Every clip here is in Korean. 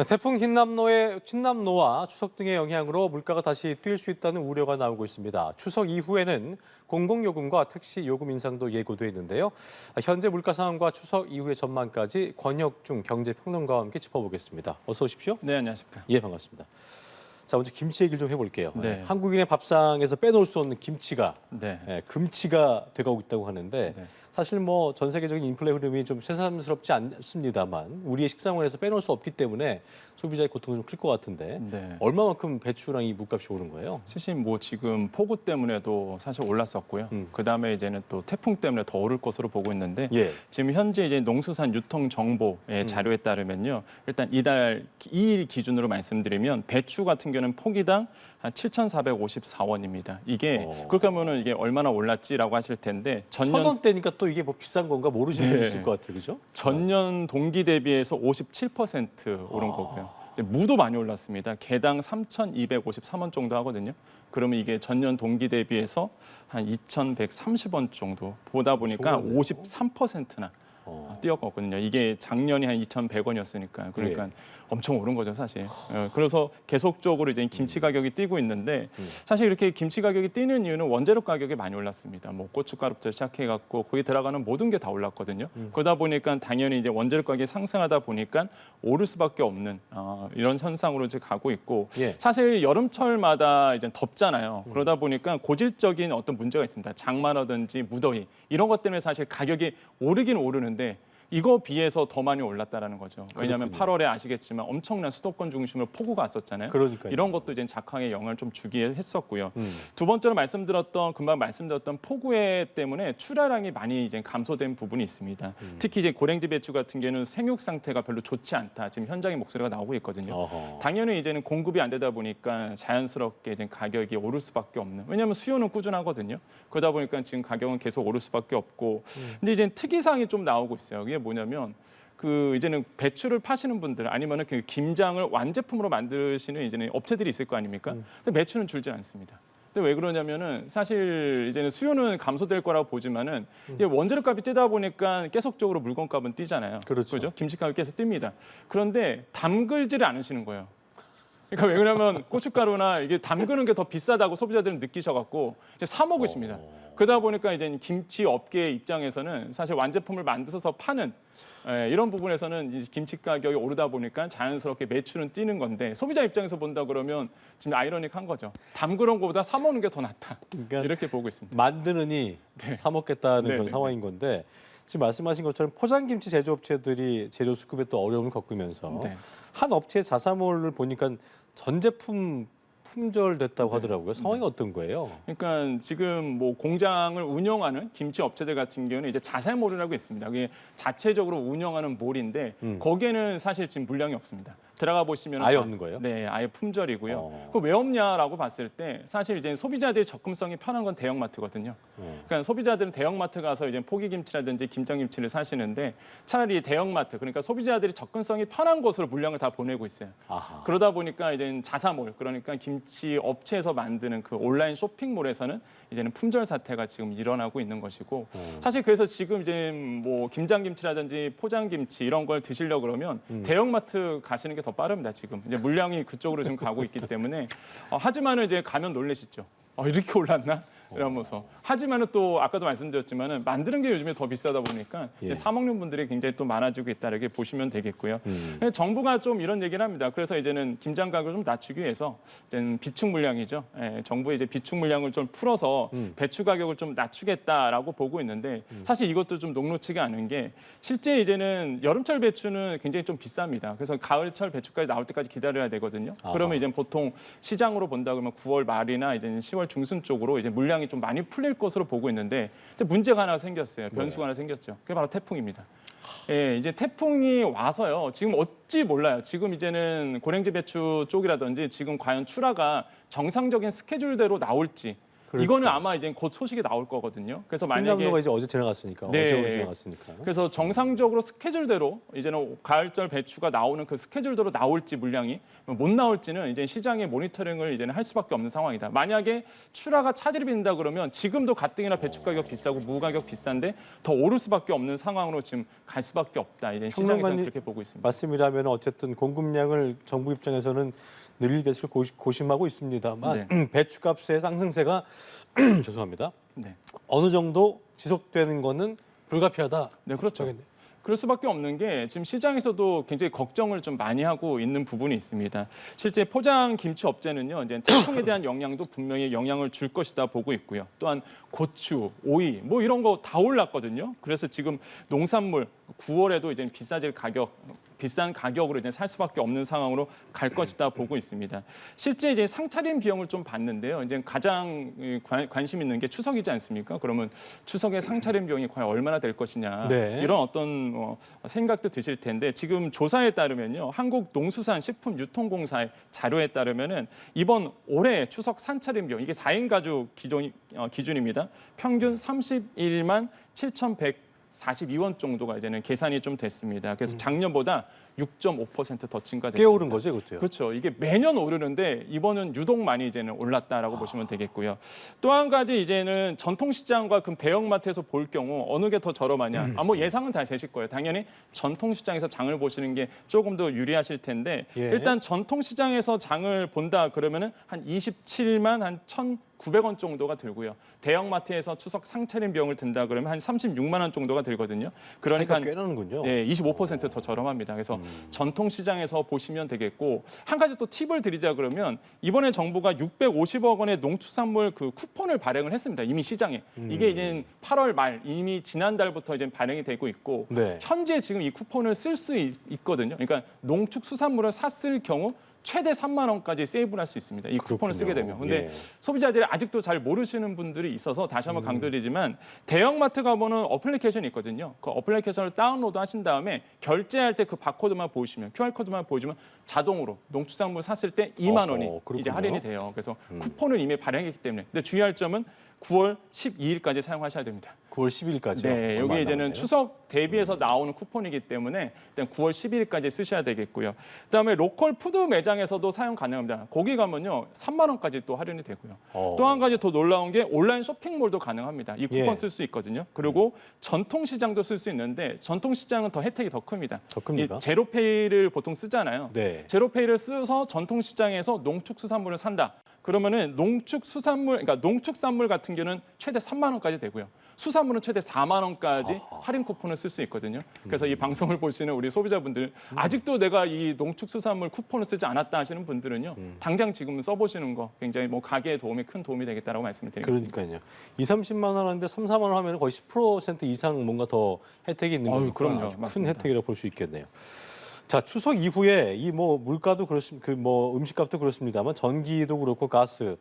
태풍 흰남노와 추석 등의 영향으로 물가가 다시 뛸 수 있다는 우려가 나오고 있습니다. 추석 이후에는 공공요금과 택시 요금 인상도 예고돼 있는데요. 현재 물가 상황과 추석 이후의 전망까지 권혁중 경제평론가와 함께 짚어보겠습니다. 어서 오십시오. 네, 안녕하십니까. 예, 반갑습니다. 자, 먼저 김치 얘기를 좀 해볼게요. 네. 한국인의 밥상에서 빼놓을 수 없는 김치가 네. 금치가 돼가고 있다고 하는데 네. 사실 뭐 전 세계적인 인플레 흐름이 좀 새삼스럽지 않습니다만 우리의 식생활에서 빼놓을 수 없기 때문에 소비자의 고통이 좀 클 것 같은데 네. 얼마만큼 배추랑 이 물값이 오른 거예요? 사실 뭐 지금 폭우 때문에도 사실 올랐었고요. 그다음에 이제는 또 태풍 때문에 더 오를 것으로 보고 있는데 예. 지금 현재 이제 농수산 유통 정보의 자료에 따르면요. 일단 이달 2일 기준으로 말씀드리면 배추 같은 경우는 포기당 한 7,454원입니다. 이게 그렇게 하면은 이게 얼마나 올랐지라고 하실 텐데 천 원대니까 또 이게 뭐 비싼 건가 모르시는 분 있을 것 같아요, 그죠? 전년 동기 대비해서 57% 오른 거고요. 무도 많이 올랐습니다. 개당 3,253원 정도 하거든요. 그러면 이게 전년 동기 대비해서 한 2,130원 정도 보다 보니까 좋은데요? 53%나 뛰었거든요. 이게 작년이 한 2,100원이었으니까 그러니까 예. 엄청 오른 거죠, 사실. 그래서 계속적으로 이제 김치 가격이 뛰고 있는데 사실 이렇게 김치 가격이 뛰는 이유는 원재료 가격이 많이 올랐습니다. 뭐 고춧가루부터 시작해갖고 거기 들어가는 모든 게 다 올랐거든요. 그러다 보니까 당연히 이제 원재료 가격이 상승하다 보니까 오를 수밖에 없는 이런 현상으로 이제 가고 있고 예. 사실 여름철마다 이제 덥잖아요. 그러다 보니까 고질적인 어떤 문제가 있습니다. 장마라든지 무더위 이런 것 때문에 사실 가격이 오르긴 오르는데 이거 비해서 더 많이 올랐다라는 거죠. 왜냐하면 그렇군요. 8월에 아시겠지만 엄청난 수도권 중심으로 폭우가 왔었잖아요. 그러니까요. 이런 것도 이제 작황에 영향을 좀 주기에 했었고요. 두 번째로 금방 말씀드렸던 폭우에 때문에 출하량이 많이 이제 감소된 부분이 있습니다. 특히 이제 고랭지 배추 같은 경우는 생육 상태가 별로 좋지 않다. 지금 현장의 목소리가 나오고 있거든요. 어허. 당연히 이제는 공급이 안 되다 보니까 자연스럽게 이제 가격이 오를 수밖에 없는. 왜냐하면 수요는 꾸준하거든요. 그러다 보니까 지금 가격은 계속 오를 수밖에 없고. 근데 이제 특이사항이 좀 나오고 있어요. 그게 뭐냐면 그 이제는 배추를 파시는 분들 아니면은 그 김장을 완제품으로 만드시는 이제는 업체들이 있을 거 아닙니까? 근데 매출은 줄지 않습니다. 근데 왜 그러냐면은 사실 이제는 수요는 감소될 거라고 보지만은 이게 원재료 값이 뛰다 보니까 계속적으로 물건값은 뛰잖아요. 그렇죠. 김치 값이 계속 뜁니다. 그런데 담글지를 않으시는 거예요. 그러니까 왜 그러냐면 고춧가루나 이게 담그는 게 더 비싸다고 소비자들은 느끼셔갖고 이제 사 먹으십니다. 그러다 보니까 이제 김치 업계 입장에서는 사실 완제품을 만들어서 파는 이런 부분에서는 이제 김치 가격이 오르다 보니까 자연스럽게 매출은 뛰는 건데 소비자 입장에서 본다 그러면 지금 아이러닉한 거죠. 담그는 것보다 사 먹는 게 더 낫다. 그러니까 이렇게 보고 있습니다. 만드느니 사 먹겠다는 네, 그런 네, 상황인 건데 지금 말씀하신 것처럼 포장김치 제조업체들이 재료 수급에 또 어려움을 겪으면서 네. 한 업체의 자사몰을 보니까 전 제품 품절됐다고 하더라고요. 상황이 어떤 거예요? 그러니까 지금 뭐 공장을 운영하는 김치 업체들 같은 경우는 이제 자사몰이라고 있습니다. 그게 자체적으로 운영하는 몰인데 거기에는 사실 지금 물량이 없습니다. 들어가 보시면 아예 없는 거예요? 네, 아예 품절이고요. 그 왜 없냐라고 봤을 때 사실 이제 소비자들이 접근성이 편한 건 대형마트거든요. 그러니까 소비자들은 대형마트 가서 이제 포기김치라든지 김장김치를 사시는데 차라리 대형마트 그러니까 소비자들이 접근성이 편한 곳으로 물량을 다 보내고 있어요. 아하. 그러다 보니까 이제 자사몰 그러니까 김치 업체에서 만드는 그 온라인 쇼핑몰에서는 이제는 품절 사태가 지금 일어나고 있는 것이고 사실 그래서 지금 이제 뭐 김장김치라든지 포장김치 이런 걸 드시려 그러면 대형마트 가시는 게 더 빠릅니다. 지금 이제 물량이 그쪽으로 지금 가고 있기 때문에 하지만은 이제 가면 놀라시죠. 이렇게 올랐나? 이러면서 하지만은 또 아까도 말씀드렸지만은 만드는 게 요즘에 더 비싸다 보니까 예. 사 먹는 분들이 굉장히 또 많아지고 있다 이렇게 보시면 되겠고요. 정부가 좀 이런 얘기를 합니다. 그래서 이제는 김장 가격을 좀 낮추기 위해서 이제는 비축 물량이죠. 정부의 이제 비축 물량을 좀 풀어서 배추 가격을 좀 낮추겠다라고 보고 있는데 사실 이것도 좀 녹록치가 않은 게 실제 이제는 여름철 배추는 굉장히 좀 비쌉니다. 그래서 가을철 배추까지 나올 때까지 기다려야 되거든요. 그러면 이제 보통 시장으로 본다 그러면 9월 말이나 이제 10월 중순 쪽으로 이제 물량이 좀 많이 풀릴 것으로 보고 있는데 문제가 하나 생겼어요. 변수가 하나 생겼죠. 그게 바로 태풍입니다. 예, 이제 태풍이 와서요. 지금 어찌 몰라요. 지금 이제는 고랭지 배추 쪽이라든지 지금 과연 출하가 정상적인 스케줄대로 나올지 그렇죠. 이거는 아마 이제 곧 소식이 나올 거거든요. 그래서 만약에 충남로가 이제 어제 지나갔으니까. 네. 어제 오늘 지나갔으니까. 그래서 정상적으로 스케줄대로 이제는 가을철 배추가 나오는 그 스케줄대로 나올지 물량이 못 나올지는 이제 시장의 모니터링을 이제는 할 수밖에 없는 상황이다. 만약에 출하가 차질이 빈다 그러면 지금도 가뜩이나 배추 가격 비싸고 무 가격 비싼데 더 오를 수밖에 없는 상황으로 지금 갈 수밖에 없다. 이제 시장에서는 평론가님 그렇게 보고 있습니다. 말씀이라면 어쨌든 공급량을 정부 입장에서는 늘릴 것을 고심하고 있습니다만 배추값의 상승세가 죄송합니다. 네. 어느 정도 지속되는 거는 불가피하다. 네, 그렇죠. 저겠네. 그럴 수밖에 없는 게 지금 시장에서도 굉장히 걱정을 좀 많이 하고 있는 부분이 있습니다. 실제 포장 김치 업체는요, 이제 태풍에 대한 영향도 분명히 영향을 줄 것이다 보고 있고요. 또한 고추, 오이 뭐 이런 거 다 올랐거든요. 그래서 지금 농산물 9월에도 이제 비싼 가격으로 이제 살 수밖에 없는 상황으로 갈 것이다 보고 있습니다. 실제 이제 상차림 비용을 좀 봤는데요. 이제 가장 관심 있는 게 추석이지 않습니까? 그러면 추석의 상차림 비용이 과연 얼마나 될 것이냐 네. 이런 어떤 생각도 드실 텐데 지금 조사에 따르면요, 한국농수산식품유통공사의 자료에 따르면은 이번 올해 추석 상차림 비용 이게 4인 가족 기준입니다. 평균 31만 7,142원 정도가 이제는 계산이 좀 됐습니다. 그래서 작년보다 6.5% 더 증가됐습니다. 꽤 오른 거죠, 이것도요. 그렇죠. 이게 매년 오르는데 이번은 유독 많이 이제는 올랐다라고 보시면 되겠고요. 또 한 가지 이제는 전통시장과 그럼 대형마트에서 볼 경우 어느 게 더 저렴하냐? 뭐 예상은 다 되실 거예요. 당연히 전통시장에서 장을 보시는 게 조금 더 유리하실 텐데 예. 일단 전통시장에서 장을 본다 그러면은 한 27만 한 1,900원 정도가 들고요. 대형마트에서 추석 상차림 비용을 든다 그러면 한 36만 원 정도가 들거든요. 그러니까 차이가 꽤 나는군요. 네, 25%더 저렴합니다. 그래서 전통시장에서 보시면 되겠고 한 가지 또 팁을 드리자 그러면 이번에 정부가 650억 원의 농축산물 그 쿠폰을 발행을 했습니다. 이미 시장에. 이게 이제 8월 말 이미 지난달부터 이제 발행이 되고 있고 네. 현재 지금 이 쿠폰을 쓸 수 있거든요. 그러니까 농축수산물을 샀을 경우 최대 3만 원까지 세이브를 할 수 있습니다. 이 쿠폰을 쓰게 되면. 근데 예. 소비자들이 아직도 잘 모르시는 분들이 있어서 다시 한번 강조드리지만 대형마트 가보는 어플리케이션이 있거든요. 그 어플리케이션을 다운로드 하신 다음에 결제할 때 그 바코드만 보시면 QR코드만 보여주면 자동으로 농축산물 샀을 때 2만 원이 그렇군요. 이제 할인이 돼요. 그래서 쿠폰을 이미 발행했기 때문에. 근데 주의할 점은 9월 12일까지 사용하셔야 됩니다. 9월 10일까지요. 네, 여기 이제는 추석 대비해서 나오는 쿠폰이기 때문에 일단 9월 10일까지 쓰셔야 되겠고요. 그다음에 로컬 푸드 매장에서도 사용 가능합니다. 거기 가면요 3만 원까지 또 할인이 되고요. 또 한 가지 더 놀라운 게 온라인 쇼핑몰도 가능합니다. 이 쿠폰 예. 쓸 수 있거든요. 그리고 전통시장도 쓸 수 있는데 전통시장은 더 혜택이 더 큽니다. 더 큽니까? 이 제로페이를 보통 쓰잖아요. 네. 제로페이를 써서 전통시장에서 농축수산물을 산다. 그러면은 그러니까 농축산물 같은 경우는 최대 3만 원까지 되고요. 수산물은 최대 4만 원까지 할인 쿠폰을 쓸 수 있거든요. 그래서 이 방송을 보시는 우리 소비자분들 아직도 내가 이 농축수산물 쿠폰을 쓰지 않았다 하시는 분들은요. 당장 지금 써보시는 거 굉장히 뭐 가게에 큰 도움이 되겠다라고 말씀을 드리겠습니다. 그러니까요. 2, 30만 원 하는데 3, 4만 원 하면 거의 10% 이상 뭔가 더 혜택이 있는 거니까 그럼요. 아주 큰 맞습니다. 혜택이라고 볼 수 있겠네요. 자, 추석 이후에 이 뭐 물가도 음식값도 그렇습니다만 전기도 그렇고 가스,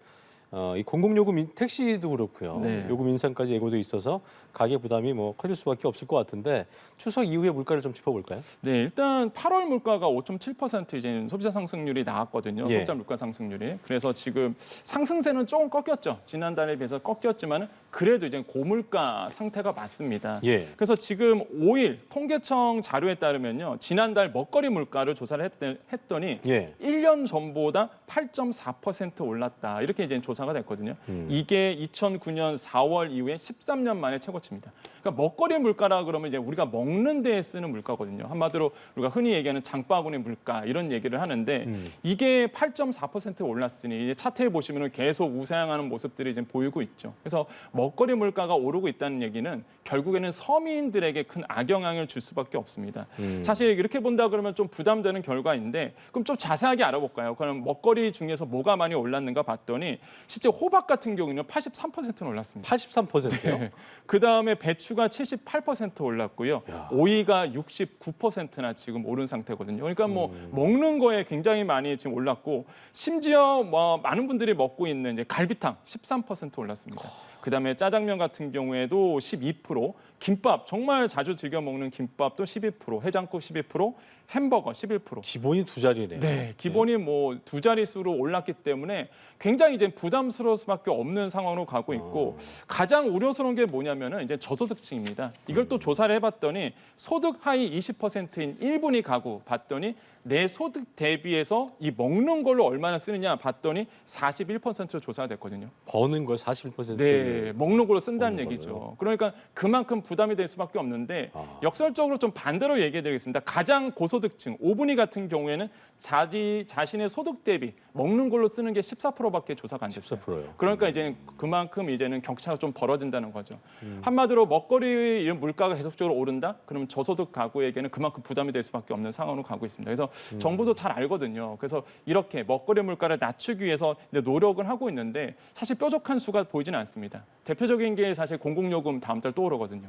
이 공공요금 택시도 그렇고요. 네. 요금 인상까지 예고돼 있어서 가계 부담이 뭐 커질 수밖에 없을 것 같은데 추석 이후에 물가를 좀 짚어볼까요? 네, 일단 8월 물가가 5.7% 이제 소비자 상승률이 나왔거든요. 예. 소비자 물가 상승률이. 그래서 지금 상승세는 조금 꺾였죠. 지난달에 비해서 꺾였지만 그래도 이제 고물가 상태가 맞습니다. 예. 그래서 지금 5일 통계청 자료에 따르면요. 지난달 먹거리 물가를 조사를 했더니 예. 1년 전보다 8.4% 올랐다. 이렇게 이제 조사가 됐거든요. 이게 2009년 4월 이후에 13년 만에 최고치입니다. 그러니까 먹거리 물가라 그러면 이제 우리가 먹는 데에 쓰는 물가거든요. 한마디로 우리가 흔히 얘기하는 장바구니 물가 이런 얘기를 하는데 이게 8.4% 올랐으니 이제 차트에 보시면은 계속 우상향하는 모습들이 지금 보이고 있죠. 그래서 먹거리 물가가 오르고 있다는 얘기는 결국에는 서민들에게 큰 악영향을 줄 수밖에 없습니다. 사실 이렇게 본다 그러면 좀 부담되는 결과인데 그럼 좀 자세하게 알아볼까요? 그럼 먹거리 중에서 뭐가 많이 올랐는가 봤더니 실제 호박 같은 경우는 83%는 올랐습니다. 83%요? 그 다음에 배추가 78% 올랐고요. 오이가 69%나 지금 오른 상태거든요. 그러니까 뭐 먹는 거에 굉장히 많이 지금 올랐고 심지어 뭐 많은 분들이 먹고 있는 이제 갈비탕 13% 올랐습니다. 그다음에 짜장면 같은 경우에도 12%, 김밥 정말 자주 즐겨 먹는 김밥도 12%, 해장국 12%, 햄버거 11%. 기본이 두 자리네요. 네, 기본이 뭐 두 자릿수로 올랐기 때문에 굉장히 이제 부담스러울 수밖에 없는 상황으로 가고 있고 가장 우려스러운 게 뭐냐면은 이제 저소득층입니다. 이걸 또 조사를 해봤더니 소득 하위 20%인 1분위 가구 봤더니 내 소득 대비해서 이 먹는 걸로 얼마나 쓰느냐 봤더니 41%로 조사가 됐거든요. 버는 걸 41%. 네, 먹는 걸로 쓴다는 먹는 얘기죠. 걸로요? 그러니까 그만큼 부담이 될 수밖에 없는데 역설적으로 좀 반대로 얘기해드리겠습니다. 가장 고소득층 5분위 같은 경우에는 자신의 소득 대비 먹는 걸로 쓰는 게 14%밖에 조사가 안 됐어요. 14%요. 그러니까 이제는 그만큼 이제는 격차가 좀 벌어진다는 거죠. 한마디로 먹거리 이런 물가가 계속적으로 오른다? 그러면 저소득 가구에게는 그만큼 부담이 될 수밖에 없는 상황으로 가고 있습니다. 그래서 정부도 잘 알거든요. 그래서 이렇게 먹거리 물가를 낮추기 위해서 이제 노력을 하고 있는데 사실 뾰족한 수가 보이지는 않습니다. 대표적인 게 사실 공공요금 다음 달 또 오르거든요.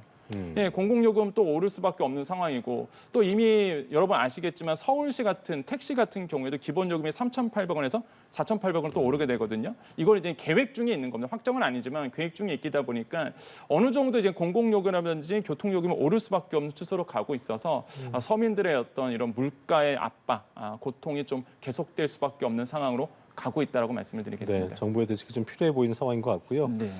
예, 공공요금 또 오를 수밖에 없는 상황이고 또 이미 여러분 아시겠지만 서울시 같은 택시 같은 경우에도 기본 요금이 3,800원에서 4,800원 또 오르게 되거든요. 이걸 이제 계획 중에 있는 겁니다. 확정은 아니지만 계획 중에 있다 보니까 어느 정도 이제 공공요금이라든지 교통요금이 오를 수밖에 없는 추세로 가고 있어서 서민들의 어떤 이런 물가의 압박, 고통이 좀 계속될 수밖에 없는 상황으로 가고 있다라고 말씀을 드리겠습니다. 네, 정부의 대책이 좀 필요해 보이는 상황인 것 같고요. 네.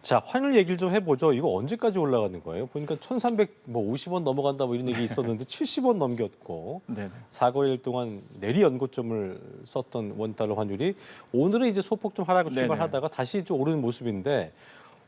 자, 환율 얘기를 좀 해보죠. 이거 언제까지 올라가는 거예요? 보니까 1,350원 넘어간다 뭐 이런 얘기 있었는데 70원 넘겼고 네. 사거리일 동안 내리 연고점을 썼던 원달러 환율이 오늘은 이제 소폭 좀 하락을 네네. 출발하다가 다시 좀 오르는 모습인데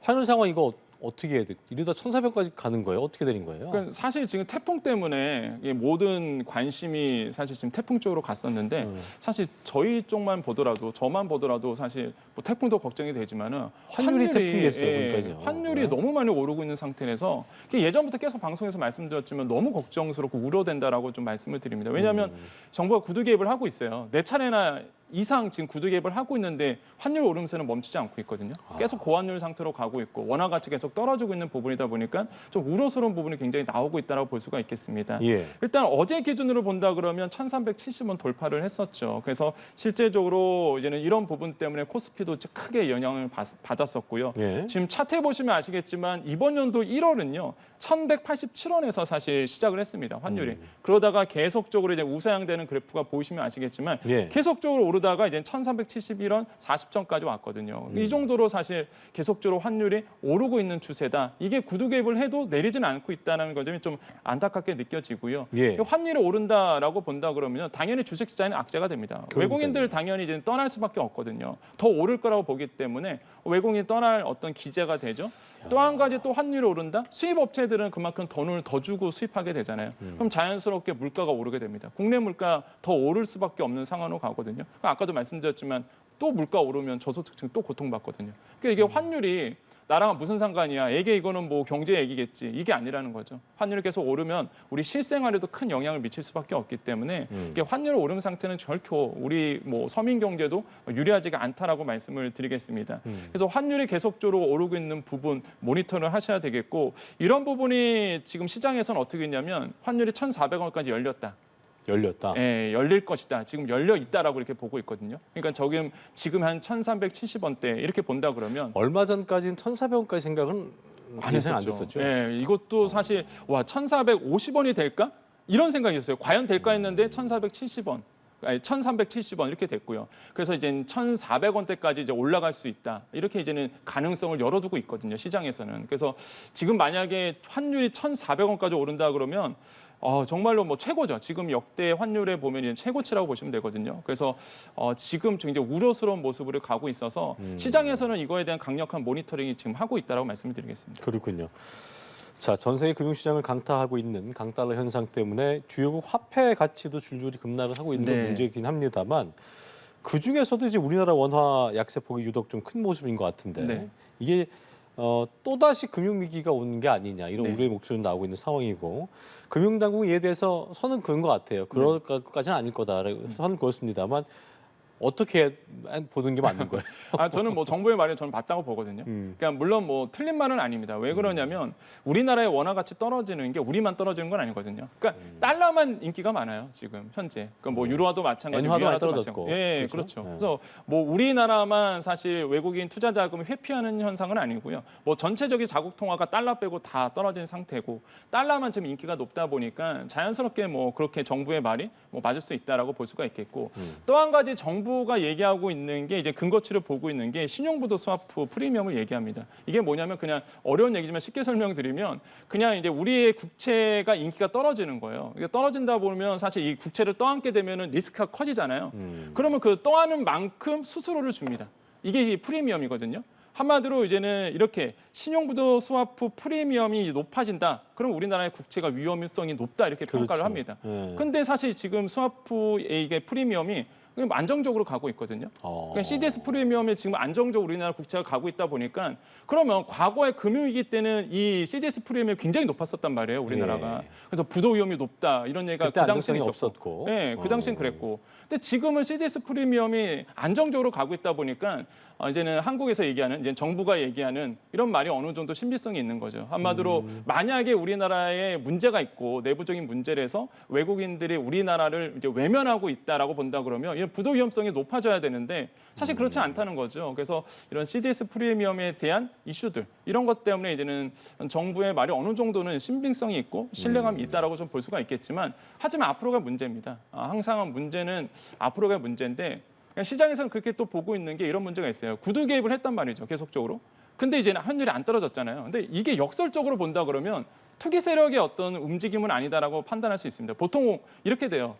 환율 상황 이거 어떻게 해야 돼? 이러다 1,400까지 가는 거예요? 어떻게 되는 거예요? 그러니까 사실 지금 태풍 때문에 이 모든 관심이 사실 지금 태풍 쪽으로 갔었는데 사실 저희 쪽만 보더라도 저만 보더라도 사실 뭐 태풍도 걱정이 되지만은 환율이 태풍이겠어요, 예, 그러니까요. 환율이 네. 너무 많이 오르고 있는 상태라서 예전부터 계속 방송에서 말씀드렸지만 너무 걱정스럽고 우려된다라고 좀 말씀을 드립니다. 왜냐하면 정부가 구두 개입을 하고 있어요. 네 차례나 이상 지금 구두 개입을 하고 있는데 환율 오름세는 멈추지 않고 있거든요. 계속 고환율 상태로 가고 있고 원화 가치 계속 떨어지고 있는 부분이다 보니까 좀 우려스러운 부분이 굉장히 나오고 있다고 볼 수가 있겠습니다. 예. 일단 어제 기준으로 본다 그러면 1,370원 돌파를 했었죠. 그래서 실제적으로 이제는 이런 부분 때문에 코스피도 크게 영향을 받았었고요. 예. 지금 차트 보시면 아시겠지만 이번 연도 1월은요. 1,187원에서 사실 시작을 했습니다. 환율이. 그러다가 계속적으로 이제 우상향되는 그래프가 보이시면 아시겠지만 예. 계속적으로 오르다가 이제 1,371원 40전까지 왔거든요. 이 정도로 사실 계속적으로 환율이 오르고 있는 추세다. 이게 구두 개입을 해도 내리지는 않고 있다는 점이 좀 안타깝게 느껴지고요. 예. 환율이 오른다라고 본다 그러면 당연히 주식 시장은 악재가 됩니다. 그러니까요. 외국인들 당연히 이제 떠날 수밖에 없거든요. 더 오를 거라고 보기 때문에 외국인이 떠날 어떤 기제가 되죠. 또 한 가지 또 환율이 오른다? 수입 업체들은 그만큼 돈을 더 주고 수입하게 되잖아요. 그럼 자연스럽게 물가가 오르게 됩니다. 국내 물가 더 오를 수밖에 없는 상황으로 가거든요. 아까도 말씀드렸지만 또 물가 오르면 저소득층 또 고통받거든요. 그러니까 이게 환율이 나랑 무슨 상관이야? 이게 이거는 뭐 경제 얘기겠지. 이게 아니라는 거죠. 환율이 계속 오르면 우리 실생활에도 큰 영향을 미칠 수밖에 없기 때문에 이게 환율 오름 상태는 결코 우리 뭐 서민 경제도 유리하지가 않다라고 말씀을 드리겠습니다. 그래서 환율이 계속적으로 오르고 있는 부분 모니터를 하셔야 되겠고 이런 부분이 지금 시장에서는 어떻게 있냐면 환율이 1,400원까지 열렸다. 열렸다. 예, 열릴 것이다. 지금 열려 있다라고 이렇게 보고 있거든요. 그러니까 지금 한 1,370원대 이렇게 본다 그러면 얼마 전까지는 1,400원까지 생각은 안 예상 했었죠. 됐었죠. 예, 이것도 사실 와 1,450원이 될까? 이런 생각이었어요. 과연 될까 했는데 1,470원. 아니, 1,370원 이렇게 됐고요. 그래서 이제 1,400원대까지 이제 올라갈 수 있다. 이렇게 이제는 가능성을 열어두고 있거든요. 시장에서는. 그래서 지금 만약에 환율이 1,400원까지 오른다 그러면 정말로 뭐 최고죠. 지금 역대 환율에 보면 이제 최고치라고 보시면 되거든요. 그래서 지금 굉장히 우려스러운 모습으로 가고 있어서 시장에서는 이거에 대한 강력한 모니터링이 지금 하고 있다라고 말씀을 드리겠습니다. 그렇군요. 자, 전 세계 금융시장을 강타하고 있는 강달러 현상 때문에 주요국 화폐 가치도 줄줄이 급락을 하고 있는 건 네. 문제이긴 합니다만 그 중에서도 이제 우리나라 원화 약세폭이 유독 좀 큰 모습인 것 같은데 네. 이게 또다시 금융위기가 오는 게 아니냐 이런 네. 우려의 목소리가 나오고 있는 상황이고 금융당국이 이에 대해서 선은 그은 것 같아요. 그럴 것까지는 아닐 거다. 선은 그렇습니다만 어떻게 보는 게 맞는 거예요? 저는 뭐 정부의 말에 저는 맞다고 보거든요. 그러니까 물론 뭐 틀린 말은 아닙니다. 왜 그러냐면 우리나라의 원화 가치 떨어지는 게 우리만 떨어지는 건 아니거든요. 그러니까 달러만 인기가 많아요 지금 현재. 그러니까 뭐 유로화도 마찬가지, 엔화도 많이 위안화도 떨어졌고. 마찬가지. 예, 그렇죠. 그래서 뭐 우리나라만 사실 외국인 투자 자금을 회피하는 현상은 아니고요. 뭐 전체적인 자국 통화가 달러 빼고 다 떨어진 상태고 달러만 지금 인기가 높다 보니까 자연스럽게 뭐 그렇게 정부의 말이 뭐 맞을 수 있다라고 볼 수가 있겠고 또 한 가지 정부가 얘기하고 있는 게 이제 근거치를 보고 있는 게 신용부도 스와프 프리미엄을 얘기합니다. 이게 뭐냐면 그냥 어려운 얘기지만 쉽게 설명드리면 그냥 이제 우리의 국채가 인기가 떨어지는 거예요. 이게 떨어진다 보면 사실 이 국채를 떠안게 되면은 리스크가 커지잖아요. 그러면 그 떠안은 만큼 수수료를 줍니다. 이게 프리미엄이거든요. 한마디로 이제는 이렇게 신용부도 스와프 프리미엄이 높아진다. 그럼 우리나라의 국채가 위험성이 높다 이렇게 평가를 그렇죠. 합니다. 네. 근데 사실 지금 스와프의 이게 프리미엄이 안정적으로 가고 있거든요. 그러니까 CDS 프리미엄이 지금 안정적으로 우리나라 국채가 가고 있다 보니까 그러면 과거에 금융위기 때는 이 CDS 프리미엄이 굉장히 높았었단 말이에요, 우리나라가. 예. 그래서 부도 위험이 높다 이런 얘기가 그때 그 당시에 안정성이 있었고. 없었고. 네, 그 당시엔 그랬고. 근데 지금은 CDS 프리미엄이 안정적으로 가고 있다 보니까 이제는 한국에서 얘기하는 이제 정부가 얘기하는 이런 말이 어느 정도 신빙성이 있는 거죠. 한마디로 만약에 우리나라에 문제가 있고 내부적인 문제라서 외국인들이 우리나라를 이제 외면하고 있다라고 본다 그러면 이런 부도 위험성이 높아져야 되는데 사실 그렇지 않다는 거죠. 그래서 이런 CDS 프리미엄에 대한 이슈들 이런 것 때문에 이제는 정부의 말이 어느 정도는 신빙성이 있고 신뢰감이 있다라고 좀 볼 수가 있겠지만 하지만 앞으로가 문제입니다. 항상 문제는 앞으로가 문제인데 시장에서는 그렇게 또 보고 있는 게 이런 문제가 있어요. 구두 개입을 했단 말이죠, 계속적으로. 근데 이제는 환율이 안 떨어졌잖아요. 근데 이게 역설적으로 본다 그러면 투기 세력의 어떤 움직임은 아니다라고 판단할 수 있습니다. 보통 이렇게 돼요.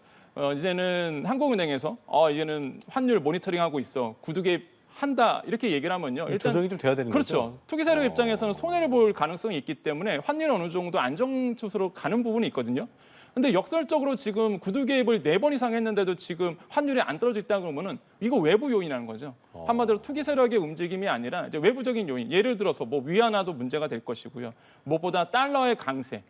이제는 한국은행에서 이제는 환율 모니터링하고 있어. 구두 개입 한다 이렇게 얘기를 하면요. 일단 조정이 좀 돼야 되는 거죠. 그렇죠. 투기 세력 입장에서는 손해를 볼 가능성이 있기 때문에 환율이 어느 정도 안정추세로 가는 부분이 있거든요. 근데 역설적으로 지금 구두 개입을 4번 이상 했는데도 지금 환율이 안 떨어져 있다 그러면은 이거 외부 요인이라는 거죠. 한마디로 투기 세력의 움직임이 아니라 이제 외부적인 요인. 예를 들어서 뭐 위안화도 문제가 될 것이고요. 무엇보다 달러의 강세.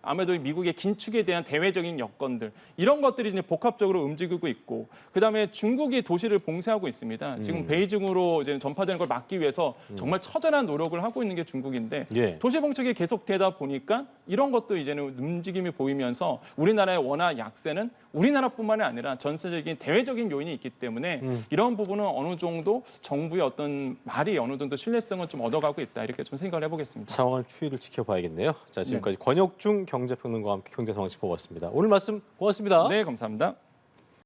아무래도 미국의 긴축에 대한 대외적인 여건들 이런 것들이 이제 복합적으로 움직이고 있고 그다음에 중국이 도시를 봉쇄하고 있습니다. 지금 베이징으로 이제 전파되는 걸 막기 위해서 정말 처절한 노력을 하고 있는 게 중국인데 예. 도시 봉쇄가 계속되다 보니까 이런 것도 이제는 움직임이 보이면서 우리나라의 원화 약세는 우리나라뿐만이 아니라 전 세계적인 대외적인 요인이 있기 때문에 이런 부분은 어느 정도 정부의 어떤 말이 어느 정도 신뢰성을 좀 얻어가고 있다 이렇게 좀 생각을 해보겠습니다. 상황을 추이를 지켜봐야겠네요. 자, 지금까지 권혁중 경제평론가와 함께 경제 상황 짚어봤습니다. 오늘 말씀 고맙습니다. 네, 감사합니다.